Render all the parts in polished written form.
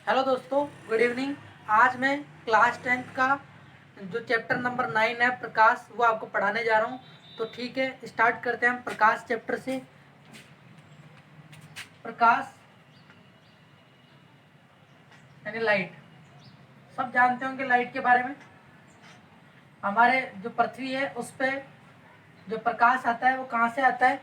Hello दोस्तों, good evening. आज मैं क्लास 10th का जो चैप्टर नंबर 9 है प्रकाश, वो आपको पढ़ाने जा रहा हूँ। तो ठीक है, स्टार्ट करते हैं हम प्रकाश चैप्टर से। प्रकाश यानी लाइट। सब जानते होंगे लाइट के बारे में। हमारे जो पृथ्वी है उस पर जो प्रकाश आता है वो कहाँ से आता है?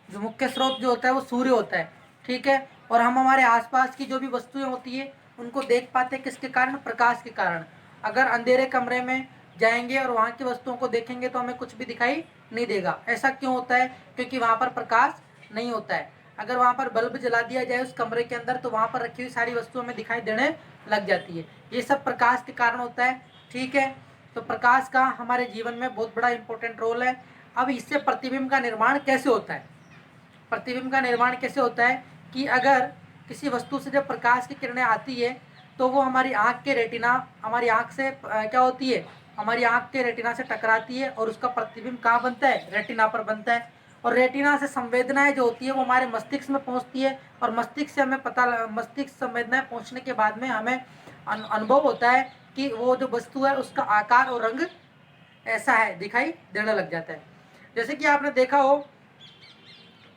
जो मुख्य स्रोत जो होता है वो सूर्य होता है। ठीक है। और हम हमारे आसपास की जो भी वस्तुएं होती है उनको देख पाते हैं किसके कारण? प्रकाश के कारण। अगर अंधेरे कमरे में जाएंगे और वहाँ की वस्तुओं को देखेंगे तो हमें कुछ भी दिखाई नहीं देगा। ऐसा क्यों होता है? क्योंकि वहाँ पर प्रकाश नहीं होता है। अगर वहाँ पर बल्ब जला दिया जाए उस कमरे के अंदर तो वहाँ पर रखी हुई सारी वस्तुएं हमें दिखाई देने लग जाती है। ये सब प्रकाश के कारण होता है। ठीक है। तो प्रकाश का हमारे जीवन में बहुत बड़ा इंपॉर्टेंट रोल है। अब इससे प्रतिबिंब का निर्माण कैसे होता है? प्रतिबिंब का निर्माण कैसे होता है कि अगर किसी वस्तु से जब प्रकाश की किरणें आती है तो वो हमारी आँख के रेटिना, हमारी आँख से क्या होती है? हमारी आँख के रेटिना से टकराती है और उसका प्रतिबिंब कहाँ बनता है? रेटिना पर बनता है। और रेटिना से संवेदनाएं जो होती है वो हमारे मस्तिष्क में पहुँचती है और मस्तिष्क से हमें मस्तिष्क संवेदनाएं पहुँचने के बाद में हमें अनुभव होता है कि वो जो वस्तु है उसका आकार और रंग ऐसा है, दिखाई देने लग जाता है। जैसे कि आपने देखा हो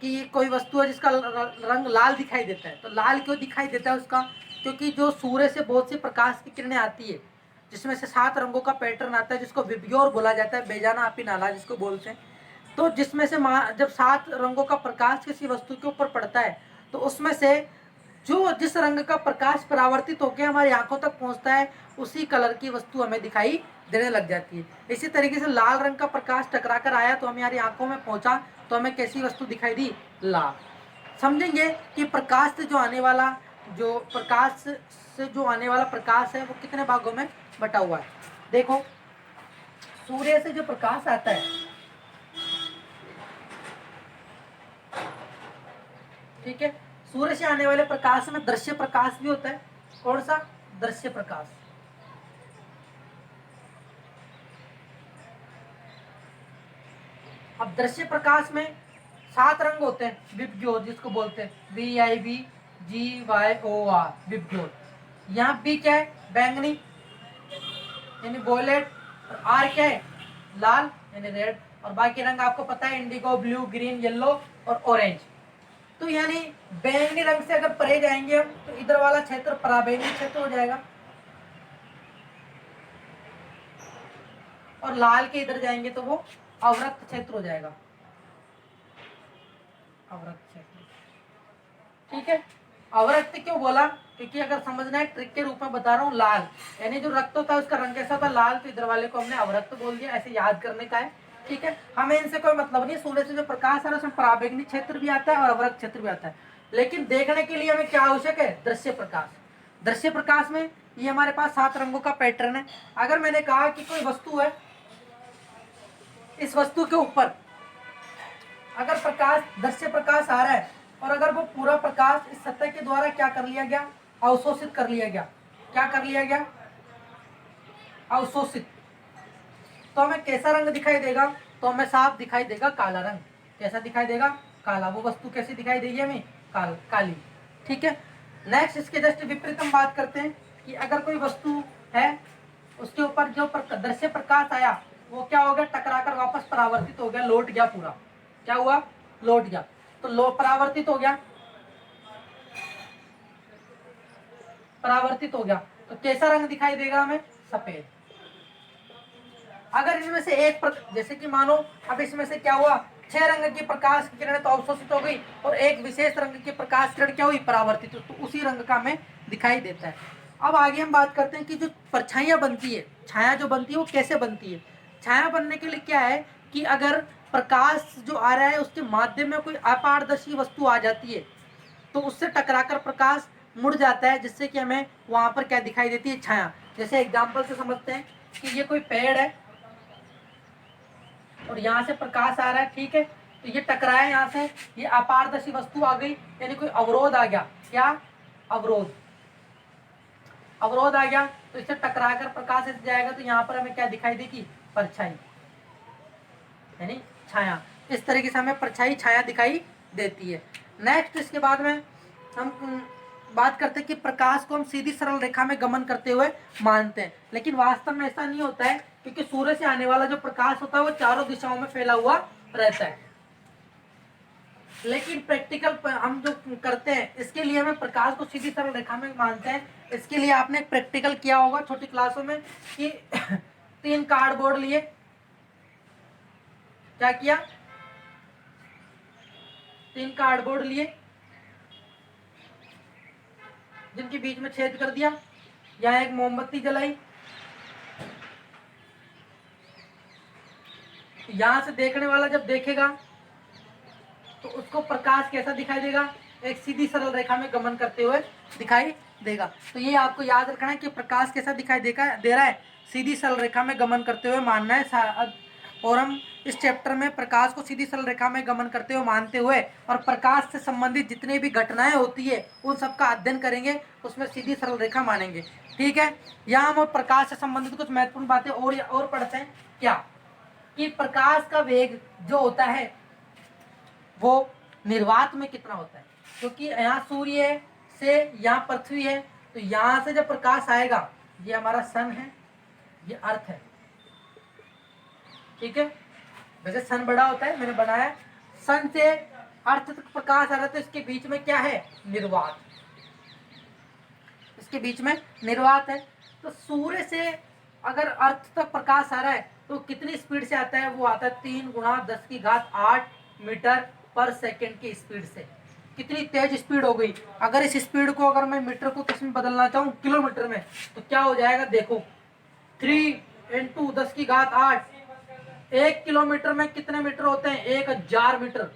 कि कोई वस्तु है जिसका रंग लाल दिखाई देता है। तो लाल क्यों दिखाई देता है उसका? क्योंकि जो सूर्य से बहुत सी प्रकाश की किरणें आती है जिसमें से 7 रंगों का पैटर्न आता है जिसको विबग्योर बोला जाता है, बेजाना आपी नाला जिसको बोलते हैं। तो जिसमें से जब 7 रंगों का प्रकाश किसी वस्तु के ऊपर पड़ता है तो उसमें से जो जिस रंग का प्रकाश परावर्तित होकर हमारी आंखों तक पहुंचता है उसी कलर की वस्तु हमें दिखाई देने लग जाती है। इसी तरीके से लाल रंग का प्रकाश टकरा कर आया तो हमारी आंखों में पहुंचा तो हमें कैसी वस्तु दिखाई दी? लाल। समझेंगे कि प्रकाश से जो आने वाला प्रकाश है वो कितने भागों में बटा हुआ है। देखो, सूर्य से जो प्रकाश आता है, ठीक है, सूर्य से आने वाले प्रकाश में दृश्य प्रकाश भी होता है। कौन सा? दृश्य प्रकाश। अब दृश्य प्रकाश में 7 रंग होते हैं, विबग्योर जिसको बोलते हैं, VIBGYOR, विबग्योर। यहाँ बी क्या है? बैंगनी यानी वॉयलेट। और आर क्या है? लाल यानी रेड। और बाकी रंग आपको पता है, इंडिगो, ब्लू, ग्रीन, येलो और ऑरेंज। तो यानी बैंगनी रंग से अगर परे जाएंगे हम तो इधर वाला क्षेत्र पराबैंगनी क्षेत्र हो जाएगा और लाल के इधर जाएंगे तो वो अवरक्त क्षेत्र हो जाएगा। अवरक्त क्षेत्र, ठीक है। अवरक्त क्यों बोला? क्योंकि अगर समझना है, ट्रिक के रूप में बता रहा हूँ, लाल यानी जो रक्त होता है उसका रंग कैसा होता है? लाल। तो इधर वाले को हमने अवरक्त बोल दिया, ऐसे याद करने का है। ठीक है, हमें इनसे कोई मतलब नहीं। सूर्य से जो प्रकाश है उसमें पराबैंगनी क्षेत्र भी आता है और अवरक्त क्षेत्र भी आता है, लेकिन देखने के लिए हमें क्या आवश्यक है? दृश्य प्रकाश। दृश्य प्रकाश में ये हमारे पास 7 रंगों का पैटर्न है। अगर मैंने कहा कि कोई वस्तु है, इस वस्तु के ऊपर अगर प्रकाश, दृश्य प्रकाश आ रहा है और अगर वो पूरा प्रकाश इस सतह के द्वारा क्या कर लिया गया? अवशोषित कर लिया गया। क्या कर लिया गया? अवशोषित। तो हमें कैसा रंग दिखाई देगा? तो हमें साफ दिखाई देगा काला रंग। कैसा दिखाई देगा? काला। वो वस्तु कैसी दिखाई देगी हमें? काली। ठीक है। नेक्स्ट, इसके जस्ट विपरीत हम बात करते हैं कि अगर कोई वस्तु है उसके ऊपर जो दृश्य प्रकाश आया वो क्या हो गया? टकराकर वापस परावर्तित हो गया, लौट गया पूरा। क्या हुआ? लौट गया। तो परावर्तित हो गया, परावर्तित हो गया तो कैसा रंग दिखाई देगा हमें? सफेद। अगर इसमें से जैसे कि मानो अब इसमें से क्या हुआ? 6 रंग की प्रकाश की किरणें तो अवशोषित हो गई और एक विशेष रंग की प्रकाश किरण क्या हुई? परावर्तित। तो उसी रंग का हमें दिखाई देता है। अब आगे हम बात करते हैं कि जो परछाइयां बनती है, छाया जो बनती है वो कैसे बनती है। छाया बनने के लिए क्या है कि अगर प्रकाश जो आ रहा है उसके माध्यम में कोई अपारदर्शी वस्तु आ जाती है तो उससे टकराकर प्रकाश मुड़ जाता है, जिससे कि हमें वहां पर क्या दिखाई देती है? छाया। जैसे एग्जाम्पल से समझते हैं कि ये कोई पेड़ है और यहाँ से प्रकाश आ रहा है, ठीक है, तो ये टकराया यहाँ से, ये अपारदर्शी वस्तु आ गई यानी कोई अवरोध आ गया। क्या? अवरोध। अवरोध आ गया तो इससे टकराकर प्रकाश ऐसे जाएगा तो यहाँ पर हमें क्या दिखाई देगी? परछाई यानी छाया। इस तरीके से हमें परछाई, छाया दिखाई देती है। नेक्स्ट, इसके बाद में हम बात करते हैं कि प्रकाश को हम सीधी सरल रेखा में गमन करते हुए मानते हैं, लेकिन वास्तव में ऐसा नहीं होता है, क्योंकि सूर्य से आने वाला जो प्रकाश होता है वो चारों दिशाओं में फैला हुआ रहता है। लेकिन प्रैक्टिकल हम जो करते हैं इसके लिए हमें प्रकाश को सीधी सरल रेखा में मानते हैं। इसके लिए आपने प्रैक्टिकल किया होगा छोटी क्लासों में कि 3 कार्डबोर्ड लिए, क्या किया, 3 कार्डबोर्ड लिए जिनके बीच में छेद कर दिया, या एक मोमबत्ती जलाई, यहां से देखने वाला जब देखेगा तो उसको प्रकाश कैसा दिखाई देगा, एक सीधी सरल रेखा में गमन करते हुए दिखाई देगा। तो ये आपको याद रखना है कि प्रकाश कैसा दिखाई दे रहा है, सीधी सरल रेखा में गमन करते हुए मानना है। और हम इस चैप्टर में प्रकाश को सीधी सरल रेखा में गमन करते हुए मानते हुए और प्रकाश से संबंधित जितनी भी घटनाएं होती है उन सबका अध्ययन करेंगे, उसमें सीधी सरल रेखा मानेंगे। ठीक है, यहाँ हम प्रकाश से संबंधित कुछ महत्वपूर्ण बातें और पढ़ते हैं। क्या कि प्रकाश का वेग जो होता है वो निर्वात में कितना होता है, क्योंकि यहाँ सूर्य से यहाँ पृथ्वी है, तो यहाँ से जब प्रकाश आएगा, ये हमारा सन है, ये अर्थ है, ठीक है। वैसे सन बड़ा होता है, मैंने बनाया, सन से अर्थ तक प्रकाश आ रहा है, तो इसके बीच में क्या है, निर्वात, इसके बीच में निर्वात है। तो सूर्य से अगर अर्थ तक प्रकाश आ रहा है तो कितनी स्पीड से आता है, वो आता है 3 गुणा 10⁸ मीटर पर सेकेंड की स्पीड से। कितनी तेज स्पीड हो गई। अगर इस स्पीड को अगर मैं मीटर को किसमें बदलना चाहूँ, किलोमीटर में, तो क्या हो जाएगा, देखो 3 × 10⁸ 1 किलोमीटर में कितने मीटर होते हैं, 1000 मीटर।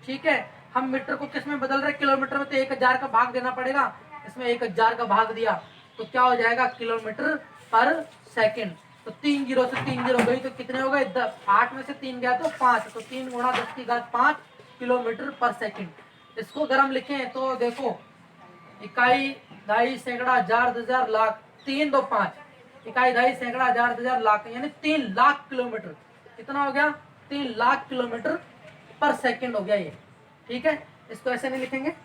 ठीक है, हम मीटर को किस में बदल रहे, किलोमीटर में, तो 1000 का भाग देना पड़ेगा, इसमें 1000 का भाग दिया तो क्या हो जाएगा, किलोमीटर पर सेकेंड। तो 3 0 से 3 0 गई तो कितने हो गए, 8 में से 3 गया तो 5, तो 3 गुणा 10⁵ किलोमीटर पर सेकेंड। इसको अगर हम लिखें तो देखो, इकाई, दाई, सैकड़ा, हजार, 1000, लाख, 3 2 5, इकाई, दाई, सैकड़ा, हजार, 1000, लाख, यानी 3 लाख किलोमीटर। कितना हो गया, 3 लाख किलोमीटर पर सेकेंड हो गया ये। ठीक है, इसको ऐसे नहीं लिखेंगे,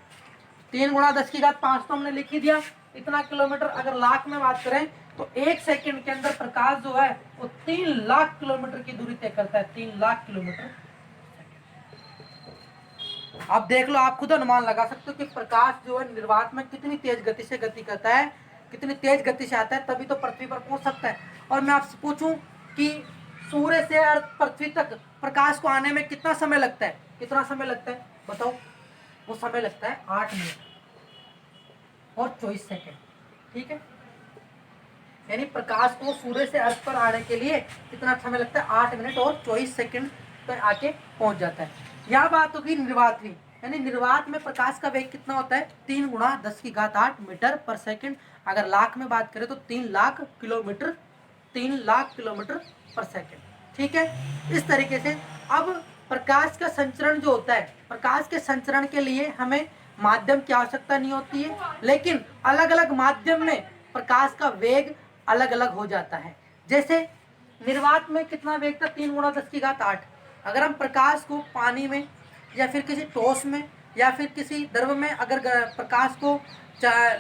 3 गुणा 10⁵ तो हमने लिख ही दिया, इतना किलोमीटर। अगर लाख में बात करें तो 1 सेकेंड के अंदर प्रकाश जो है वो 3 लाख किलोमीटर की दूरी तय करता है, 3 लाख किलोमीटर। आप देख लो, आप खुद अनुमान लगा सकते हो कि प्रकाश जो है निर्वात में कितनी तेज गति से गति करता है, कितनी तेज गति से आता है, तभी तो पृथ्वी पर पहुंच सकता है। और मैं आपसे पूछूं कि सूर्य से पृथ्वी तक प्रकाश को आने में कितना समय लगता है, कितना समय लगता है बताओ, वो समय लगता है 8 मिनट और 24 सेकेंड। ठीक है, यानी प्रकाश को सूर्य से अर्थ पर आने के लिए कितना समय लगता है, 8 मिनट और 24 सेकेंड पर आके पहुंच जाता है। यह बात होगी निर्वात की, यानी निर्वात में प्रकाश का वेग कितना होता है, 3 गुणा 10⁸ मीटर पर सेकेंड। अगर लाख में बात करें तो 3 लाख किलोमीटर, 3 लाख किलोमीटर पर सेकेंड। ठीक है, इस तरीके से अब प्रकाश का संचरण जो होता है, प्रकाश के संचरण के लिए हमें माध्यम की आवश्यकता नहीं होती है, लेकिन अलग अलग माध्यम में प्रकाश का वेग अलग अलग हो जाता है। जैसे निर्वात में कितना वेग था, 3 गुणा 10⁸। अगर हम प्रकाश को पानी में या फिर किसी ठोस में या फिर किसी द्रव में अगर प्रकाश को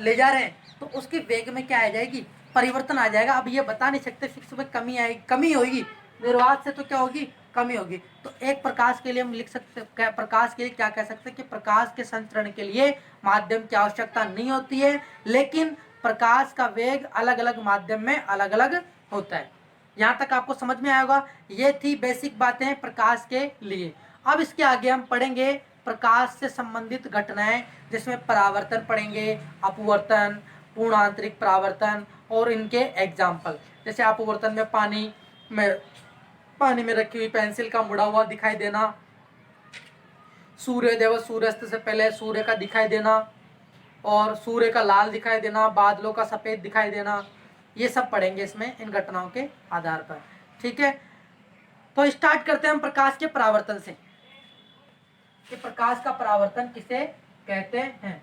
ले जा रहे हैं तो उसके वेग में क्या आ जाएगी, परिवर्तन आ जाएगा। अब ये बता नहीं सकते फिक्स में कमी आएगी, कमी होगी, निर्वात से तो क्या होगी, कमी होगी। तो एक प्रकाश के लिए हम लिख सकते, प्रकाश के लिए क्या कह सकते हैं कि प्रकाश के संचरण के लिए माध्यम की आवश्यकता नहीं होती है, लेकिन प्रकाश का वेग अलग अलग माध्यम में अलग अलग होता है। यहाँ तक आपको समझ में आएगा। ये थी बेसिक बातें प्रकाश के लिए। अब इसके आगे हम पढ़ेंगे प्रकाश से संबंधित घटनाएं, जिसमें परावर्तन पढ़ेंगे, अपवर्तन, पूर्ण आंतरिक परावर्तन और इनके एग्जाम्पल। जैसे अपवर्तन में पानी में रखी हुई पेंसिल का मुड़ा हुआ दिखाई देना, सूर्योदय व सूर्यास्त से पहले सूर्य का दिखाई देना, और सूर्य का लाल दिखाई देना, बादलों का सफेद दिखाई देना, ये सब पढ़ेंगे इसमें इन घटनाओं के आधार पर। ठीक है, तो स्टार्ट करते हैं हम प्रकाश के परावर्तन से, कि प्रकाश का परावर्तन किसे कहते हैं।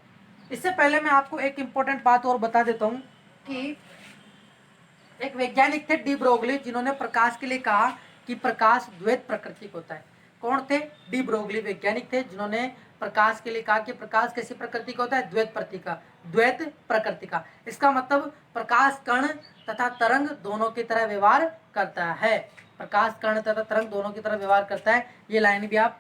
इससे पहले मैं आपको एक इंपॉर्टेंट बात और बता देता हूं कि एक वैज्ञानिक थे डी ब्रोगली, जिन्होंने प्रकाश के लिए कहा कि प्रकाश द्वैत प्रकृति का होता है। कौन थे, डी ब्रोगली वैज्ञानिक थे जिन्होंने प्रकाश के लिए कहा कि प्रकाश कैसी प्रकृति का होता है, द्वैत प्रकृति का। द्वैत प्रकृति का। इसका मतलब प्रकाश कण तथा तरंग दोनों की तरह व्यवहार करता है। प्रकाश कण तथा तरंग दोनों की तरह व्यवहार करता है। ये लाइन भी आप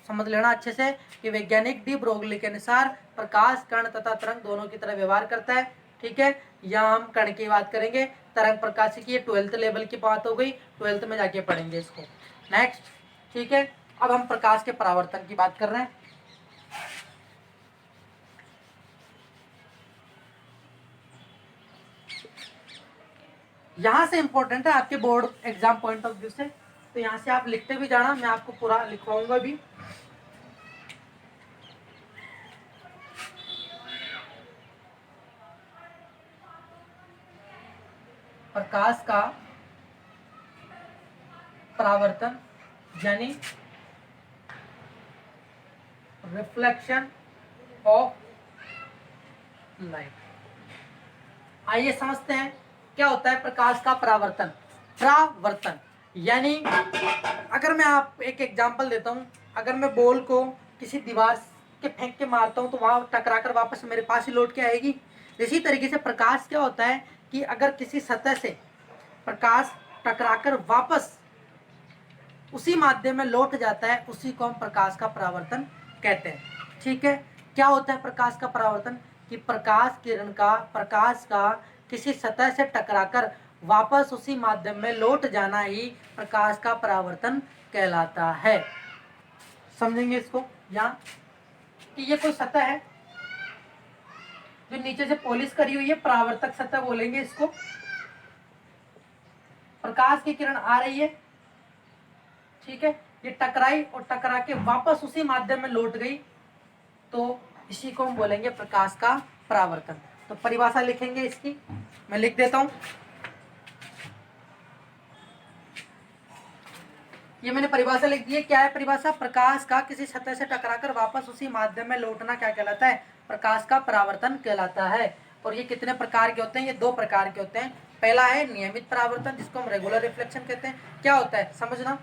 समझ लेना अच्छे से कि वैज्ञानिक डी ब्रोगली के अनुसार प्रकाश कण तथा तरंग दोनों की तरह व्यवहार करता है। ठीक है, यहाँ हम कण की बात करेंगे, तरंग प्रकाश की 12th लेवल की बात हो गई, 12th में जाके पढ़ेंगे इसको। नेक्स्ट, ठीक है, अब हम प्रकाश के परावर्तन की बात कर रहे हैं। यहाँ से इंपॉर्टेंट है आपके board exam point of view से, तो यहाँ से आप लिखते भी जाना, मैं आपको पूरा लिखवाऊंगा भी। प्रकाश का परावर्तन यानी रिफ्लेक्शन ऑफ लाइट। आइए समझते हैं क्या होता है प्रकाश का परावर्तन। परावर्तन यानी अगर मैं आप एक एग्जांपल देता हूं, अगर मैं बॉल को किसी दीवार के फेंक के मारता हूं तो वहां टकराकर वापस मेरे पास ही लौट के आएगी। इसी तरीके से प्रकाश क्या होता है कि अगर किसी सतह से प्रकाश टकराकर वापस उसी माध्यम में लौट जाता है, उसी को हम प्रकाश का परावर्तन कहते हैं। ठीक है, क्या होता है प्रकाश का परावर्तन कि प्रकाश किरण का, प्रकाश का किसी सतह से टकराकर वापस उसी माध्यम में लौट जाना ही प्रकाश का परावर्तन कहलाता है। समझेंगे इसको यहाँ कि ये कोई सतह है जो नीचे से पॉलिश करी हुई है, परावर्तक सतह बोलेंगे इसको। प्रकाश की किरण आ रही है, ठीक है, ये टकराई और टकरा के वापस उसी माध्यम में लौट गई, तो इसी को हम बोलेंगे प्रकाश का परावर्तन। तो परिभाषा लिखेंगे इसकी, मैं लिख देता हूं, ये मैंने परिभाषा लिख दी है। क्या है परिभाषा? प्रकाश का किसी सतह से टकराकर वापस उसी माध्यम में लौटना क्या कहलाता है? प्रकाश का परावर्तन कहलाता है। और ये कितने प्रकार के होते हैं? ये 2 प्रकार के होते हैं। पहला है नियमित परावर्तन, जिसको हम रेगुलर रिफ्लेक्शन कहते हैं। क्या होता है समझना,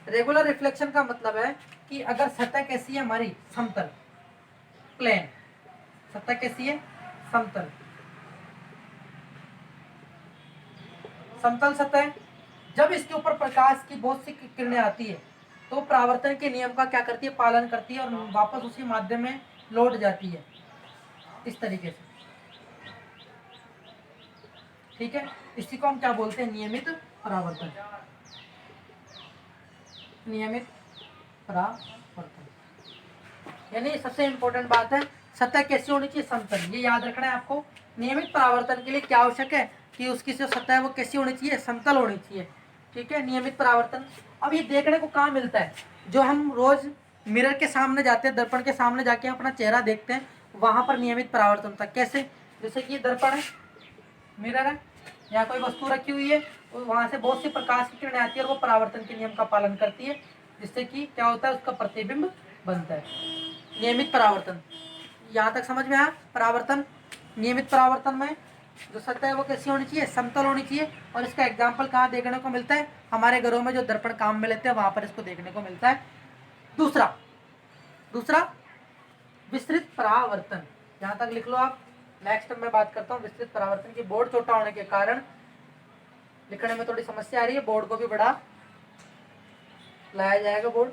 रेगुलर रिफ्लेक्शन का मतलब है कि अगर सतह कैसी है हमारी, समतल, प्लेन, सतह कैसी है, समतल, समतल सतह, जब इसके ऊपर प्रकाश की बहुत सी किरणें आती है तो परावर्तन के नियम का क्या करती है, पालन करती है और वापस उसी माध्यम में लौट जाती है, इस तरीके से। ठीक है, इसी को हम क्या बोलते हैं, नियमित परावर्तन। नियमित परावर्तन यानी सबसे इंपॉर्टेंट बात है सतह कैसी होनी चाहिए, समतल। ये याद रखना है आपको। नियमित परावर्तन के लिए क्या आवश्यक है कि उसकी जो सतह है वो कैसी होनी चाहिए, समतल होनी चाहिए। ठीक है, नियमित परावर्तन। अब ये देखने को कहाँ मिलता है? जो हम रोज मिरर के सामने जाते हैं, दर्पण के सामने जाके अपना चेहरा देखते हैं, वहां पर नियमित परावर्तन होता है। कैसे? जैसे कि ये दर्पण है, मिरर है, यहाँ कोई वस्तु रखी हुई है, वहां से बहुत सी प्रकाश की किरणें आती है और वो परावर्तन के नियम का पालन करती है, जिससे कि क्या होता है, उसका प्रतिबिंब बनता है। नियमित परावर्तन, यहाँ तक समझ में आया? परावर्तन, नियमित परावर्तन में जो सतह है वो कैसी होनी चाहिए, समतल होनी चाहिए। और इसका एग्जाम्पल कहाँ देखने को मिलता है? हमारे घरों में जो दर्पण काम में लेते हैं वहां पर इसको देखने को मिलता है। दूसरा विस्तृत परावर्तन, यहाँ तक लिख लो आप। नेक्स्ट मैं बात करता हूँ विस्तृत परावर्तन की। बोर्ड छोटा होने के कारण लिखने में थोड़ी समस्या आ रही है, बोर्ड को भी बड़ा लाया जाएगा बोर्ड,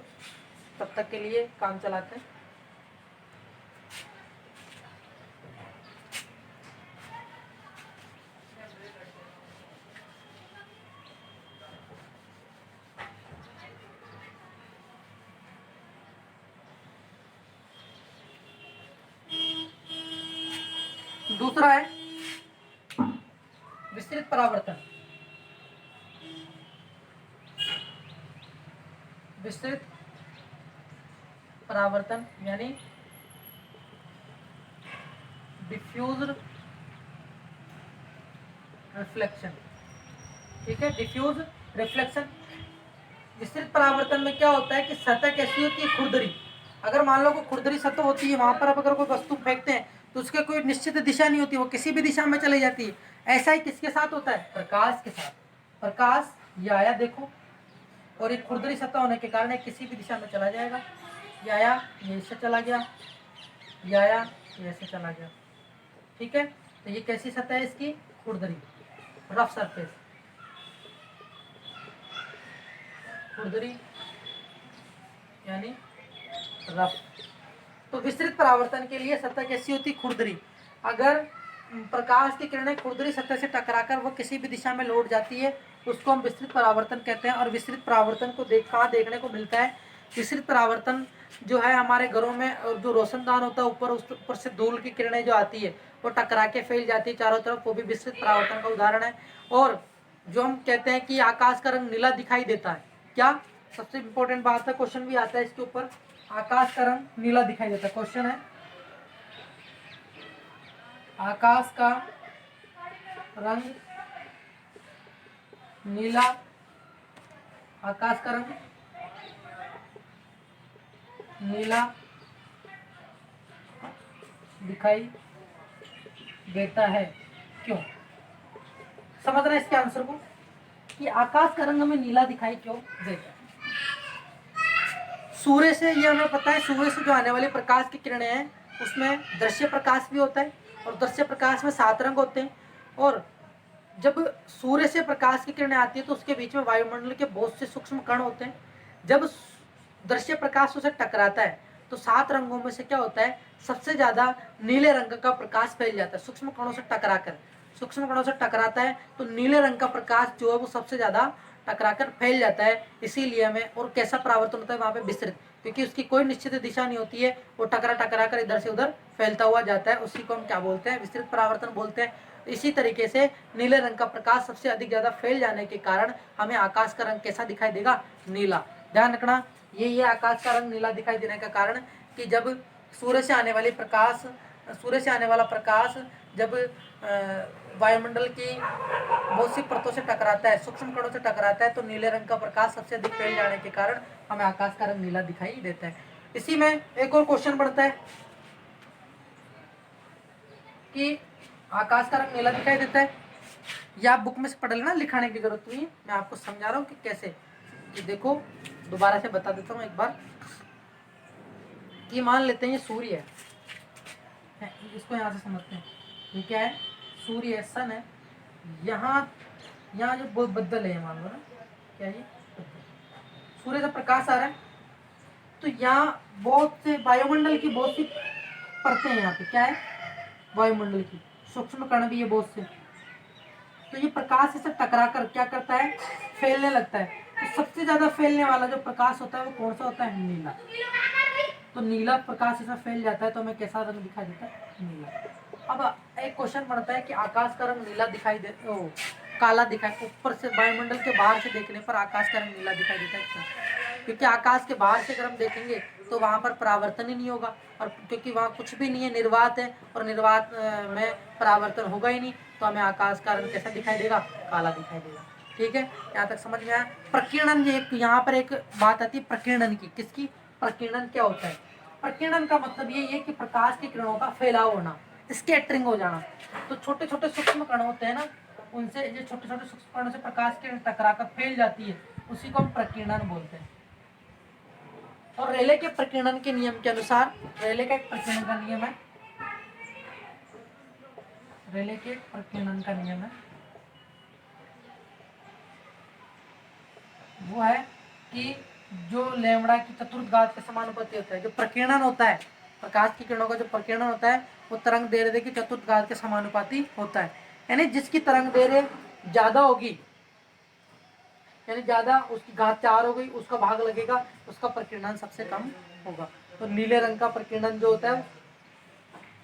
तब तक के लिए काम चलाते हैं। दूसरा है विस्तृत परावर्तन। विस्तृत परावर्तन यानी डिफ्यूज्ड रिफ्लेक्शन। ठीक है, डिफ्यूज रिफ्लेक्शन। विस्तृत परावर्तन में क्या होता है कि सतह कैसी होती है, खुरदरी। अगर मान लो कोई खुरदरी सतह होती है, वहां पर आप अगर कोई वस्तु फेंकते हैं तो उसके कोई निश्चित दिशा नहीं होती, वो किसी भी दिशा में चली जाती है। ऐसा ही किसके साथ होता है? प्रकाश के साथ। प्रकाश ये आया देखो, और एक खुरदरी सतह होने के कारण किसी भी दिशा में चला जाएगा। ये आया, ये इससे चला गया, ये आया, ये ऐसे चला गया। ठीक है। तो ये कैसी सतह है इसकी, खुरदरी, रफ सरफेस, खुरदरी यानी रफ। तो विस्तृत परावर्तन के लिए सतह कैसी होती, खुरदरी। अगर प्रकाश की किरणें खुरदरी सतह से टकराकर वो किसी भी दिशा में लौट जाती है उसको हम विस्तृत परावर्तन कहते हैं। और विस्तृत परावर्तन को कहाँ देखने को मिलता है, विस्तृत परावर्तन जो है हमारे घरों में, और जो रोशनदान होता है ऊपर, उस ऊपर से धूल की किरणें जो आती है वो टकरा के फैल जाती है चारों तरफ, वो भी विस्तृत परावर्तन का उदाहरण है। और जो हम कहते हैं कि आकाश का रंग नीला दिखाई देता है, क्या सबसे इंपॉर्टेंट बात है, क्वेश्चन भी आता है इसके ऊपर, आकाश का रंग नीला दिखाई देता है। क्वेश्चन है, आकाश का रंग नीला, आकाश का रंग नीला दिखाई देता है, क्यों? समझना इसके आंसर को कि आकाश का रंग हमें नीला दिखाई क्यों देता है। सूर्य से, ये हमें पता है, सूर्य से जो आने वाली प्रकाश की किरणें हैं उसमें दृश्य प्रकाश भी होता है, और दृश्य प्रकाश में 7 रंग होते हैं। और जब सूर्य से प्रकाश की किरणें आती है तो उसके बीच में वायुमंडल के बहुत से सूक्ष्म कण होते हैं। जब दृश्य प्रकाश उसे टकराता है तो 7 रंगों में से क्या होता है, सबसे ज्यादा नीले रंग का प्रकाश फैल जाता है। सूक्ष्म कणों से टकराकर, सूक्ष्म कणों से टकराता है तो नीले रंग का प्रकाश जो है वो सबसे ज्यादा टकराकर फैल जाता है। इसीलिए हमें, और कैसा परावर्तन होता है वहां पे, विस्तृत, क्योंकि उसकी कोई निश्चित दिशा नहीं होती है, वो टकरा कर इधर से उधर फैलता हुआ जाता है। उसी को हम क्या बोलते हैं, विस्तृत परावर्तन बोलते हैं। इसी तरीके से नीले रंग का प्रकाश सबसे अधिक ज्यादा फैल जाने के कारण हमें आकाश का रंग कैसा दिखाई देगा, नीला। ध्यान रखना, ये आकाश का रंग नीला दिखाई देने का कारण कि जब सूर्य से आने वाली प्रकाश, सूर्य से आने वाला प्रकाश जब वायुमंडल की बहुत सी परतों से टकराता है, सूक्ष्म कणों से टकराता है, तो नीले रंग का प्रकाश सबसे अधिक फैल जाने के कारण हमें आकाश का रंग नीला दिखाई देता है। इसी में एक और क्वेश्चन बढ़ता है कि आकाश का रंग नीला दिखाई देता है, या आप बुक में से पढ़ लेना, लिखाने की जरूरत नहीं है, मैं आपको समझा रहा हूँ कि कैसे। कि देखो, दोबारा से बता देता हूँ एक बार, कि मान लेते हैं ये सूर्य है, इसको यहाँ से समझते हैं, ये क्या है, सूर्य है, सन है, यहाँ जो बदल है मान लो ना, क्या ये सूर्य से प्रकाश आ रहा है, तो यहाँ बहुत से वायुमंडल की बहुत सी परतें हैं, यहाँ पे क्या है, वायुमंडल की सूक्ष्म कण भी है बहुत से, तो ये प्रकाश से टकरा कर क्या करता है, फैलने लगता है। तो सबसे ज्यादा फैलने वाला जो प्रकाश होता है वो कौन सा होता है, नीला। तो नीला प्रकाश इसमें फैल जाता है तो हमें कैसा रंग दिखाई देता है, नीला। अब एक क्वेश्चन बनता है कि आकाश का रंग नीला दिखाई दे, काला दिखाई, ऊपर से वायुमंडल के बाहर से देखने पर आकाश का रंग नीला दिखाई देता है, क्यों? क्योंकि आकाश के बाहर से अगर हम देखेंगे तो वहां पर परावर्तन ही नहीं होगा, और क्योंकि वहां कुछ भी नहीं है, निर्वात है, और निर्वात में परावर्तन होगा ही नहीं, तो हमें आकाश का रंग कैसा दिखाई देगा, काला दिखाई देगा। ठीक है, यहाँ तक समझ में आया। प्रकीर्णन, यहाँ पर एक बात आती है प्रकीर्णन की, किसकी, प्रकीर्णन क्या होता है। प्रकीर्णन का मतलब ये है कि प्रकाश की किरणों का फैलाव होना, स्कैटरिंग हो जाना। तो छोटे छोटे सूक्ष्म कण होते हैं ना, उनसे, जो छोटे छोटे सूक्ष्म कणों से प्रकाश किरण टकराकर फैल जाती है, उसी को हम प्रकीर्णन बोलते हैं। और रेले के प्रकीर्णन के नियम के अनुसार, रेले का एक प्रकीर्णन का नियम है, रेले के प्रकीर्णन का नियम है, वो है कि जो लैम्बडा की चतुर्थ घात के समानुपाती होता है, जो प्रकीर्णन होता है, प्रकाश की किरणों का जो प्रकीर्णन होता है वो तरंग दैर्ध्य की चतुर्थ घात के समानुपाती होता है। यानी जिसकी तरंग दैर्ध्य ज्यादा होगी, यानी ज्यादा, उसकी घात 4 हो गई, उसका भाग लगेगा, उसका प्रकीर्णन सबसे कम होगा। तो नीले रंग का प्रकीर्णन जो होता है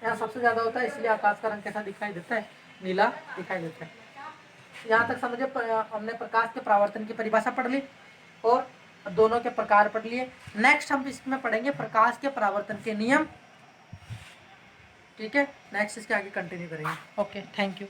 यहाँ सबसे ज्यादा होता है, इसलिए आकाश का रंग कैसा दिखाई देता है, नीला दिखाई देता है। यहाँ तक समझे, हमने प्रकाश के परावर्तन की परिभाषा पढ़ ली और दोनों के प्रकार पढ़ लिए। नेक्स्ट हम इसमें पढ़ेंगे प्रकाश के परावर्तन के नियम। ठीक है, नेक्स्ट इसके आगे कंटिन्यू करेंगे। Okay, thank you.